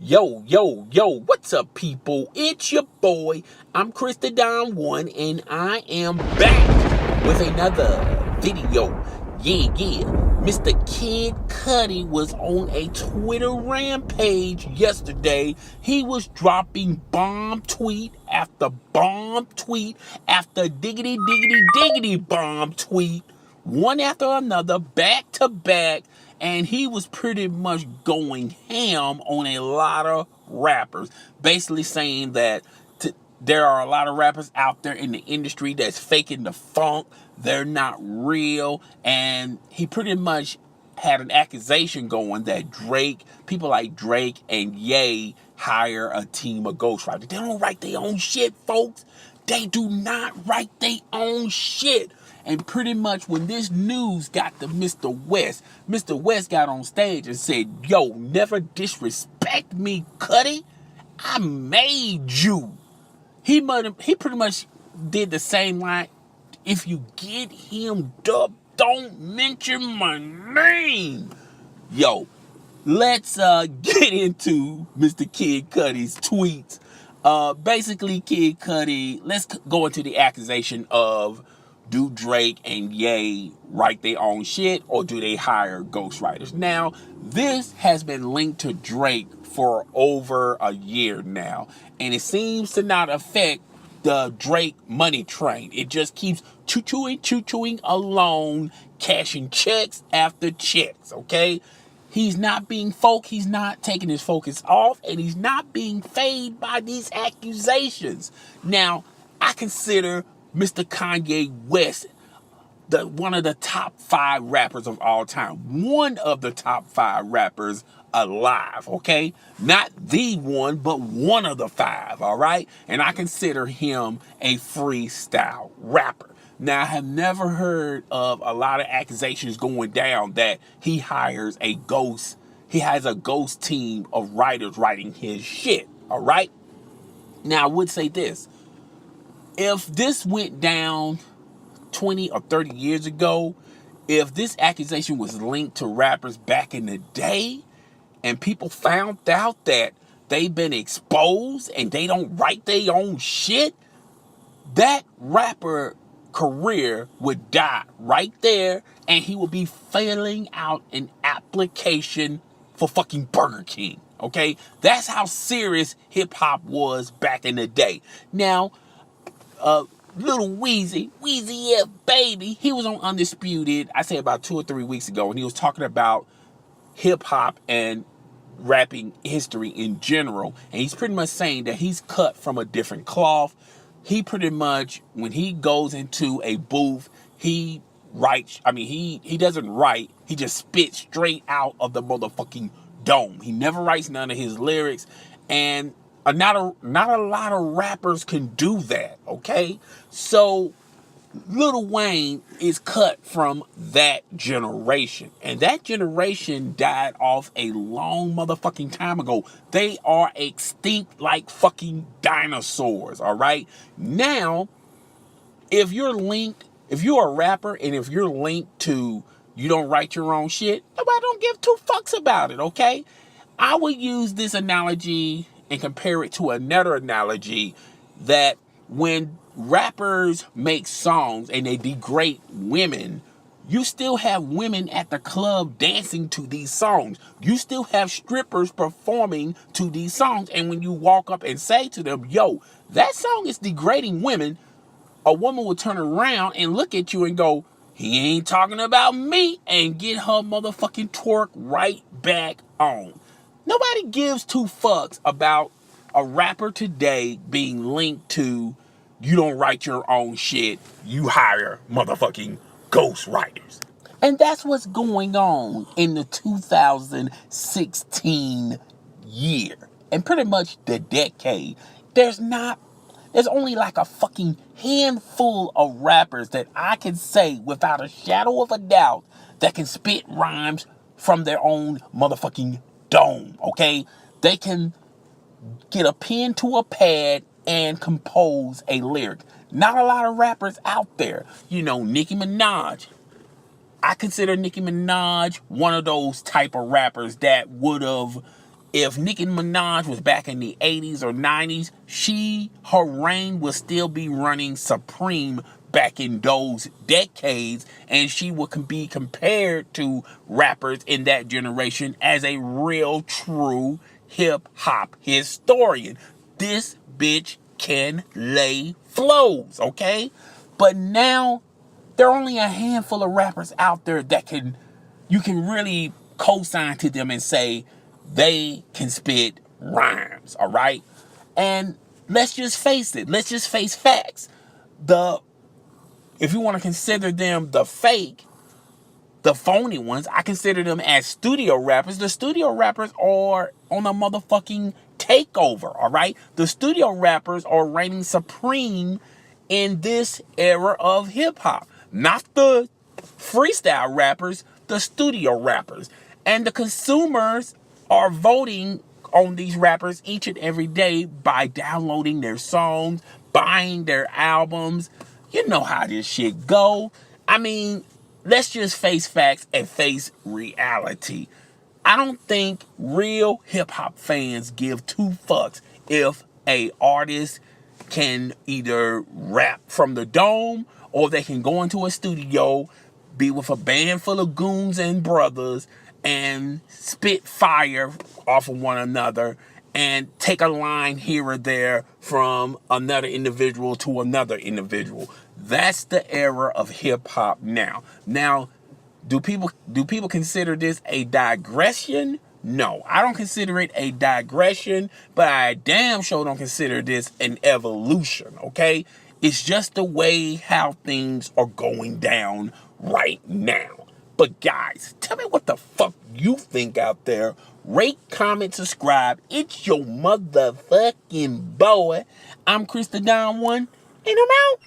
Yo, yo, yo, what's up, people? It's your boy. I'm Chris the Don One, and I am back with another video. Yeah. Mr. Kid Cudi was on a Twitter rampage yesterday. He was dropping bomb tweet after bomb tweet after diggity bomb tweet, one after another, back to back. And he was pretty much going ham on a lot of rappers, basically saying that there are a lot of rappers out there in the industry that's faking the funk. They're not real. And he pretty much had an accusation going that people like Drake and Ye hire a team of ghostwriters. They don't write their own shit, folks. They do not write their own shit. And pretty much when this news got to Mr. West got on stage and said, yo, never disrespect me, Cudi. I made you. He pretty much did the same line. If you get him dubbed, don't mention my name. Yo, let's get into Mr. Kid Cudi's tweets. Basically, Kid Cudi, let's go into the accusation of, do Drake and Ye write their own shit, or do they hire ghostwriters? Now, this has been linked to Drake for over a year now, and it seems to not affect the Drake money train. It just keeps choo-chooing along, cashing checks after checks, okay? He's not being he's not taking his focus off, and he's not being faded by these accusations. Now, I consider Mr. Kanye West one of the top 5 rappers of all time. One of the top 5 rappers alive, okay? Not the one, but one of the 5, all right? And I consider him a freestyle rapper. Now, I have never heard of a lot of accusations going down that he has a ghost team of writers writing his shit, all right? Now, I would say this. If this went down 20 or 30 years ago, if this accusation was linked to rappers back in the day, and people found out that they've been exposed and they don't write their own shit, that rapper career would die right there, and he would be filling out an application for fucking Burger King, okay? That's how serious hip-hop was back in the day. Now, Lil Weezy F Baby, he was on Undisputed, I say about 2 or 3 weeks ago, and he was talking about hip-hop and rapping history in general, and he's pretty much saying that he's cut from a different cloth. He pretty much, when he goes into a booth, he doesn't write, he just spits straight out of the motherfucking dome. He never writes none of his lyrics, and not a lot of rappers can do that, okay? So Lil Wayne is cut from that generation, and that generation died off a long motherfucking time ago. They are extinct like fucking dinosaurs, all right? Now, if you're a rapper, and if you're linked to you don't write your own shit, nobody don't give 2 fucks about it, okay? I would use this analogy and compare it to another analogy, that when rappers make songs and they degrade women, you still have women at the club dancing to these songs. You still have strippers performing to these songs. And when you walk up and say to them, yo, that song is degrading women, a woman will turn around and look at you and go, he ain't talking about me, and get her motherfucking twerk right back on. Nobody gives 2 fucks about a rapper today being linked to you don't write your own shit, you hire motherfucking ghostwriters. And that's what's going on in the 2016 year, and pretty much the decade. There's only like a fucking handful of rappers that I can say without a shadow of a doubt that can spit rhymes from their own motherfucking dome, okay? They can get a pen to a pad and compose a lyric. Not a lot of rappers out there. You know, Nicki Minaj. I consider Nicki Minaj one of those type of rappers that would have If Nicki Minaj was back in the 80s or 90s, her reign would still be running supreme back in those decades, and she would be compared to rappers in that generation as a real, true hip-hop historian. This bitch can lay flows, okay? But now, there are only a handful of rappers out there that you can really co-sign to them and say they can spit rhymes, all right? And let's just face it. Let's just face facts. If you want to consider them the fake, the phony ones, I consider them as studio rappers. The studio rappers are on a motherfucking takeover, all right? The studio rappers are reigning supreme in this era of hip-hop. Not the freestyle rappers, the studio rappers. And the consumers are voting on these rappers each and every day by downloading their songs, buying their albums. You know how this shit go. I mean, let's just face facts and face reality. I don't think real hip-hop fans give two fucks if a artist can either rap from the dome or they can go into a studio, be with a band full of goons and brothers, and spit fire off of one another and take a line here or there from another individual to another individual. That's the era of hip-hop now. Now, do people consider this a digression? No, I don't consider it a digression, but I damn sure don't consider this an evolution, okay? It's just the way how things are going down right now. But guys, tell me what the fuck you think out there. Rate, comment, subscribe. It's your motherfucking boy. I'm Chris the Don One, and I'm out.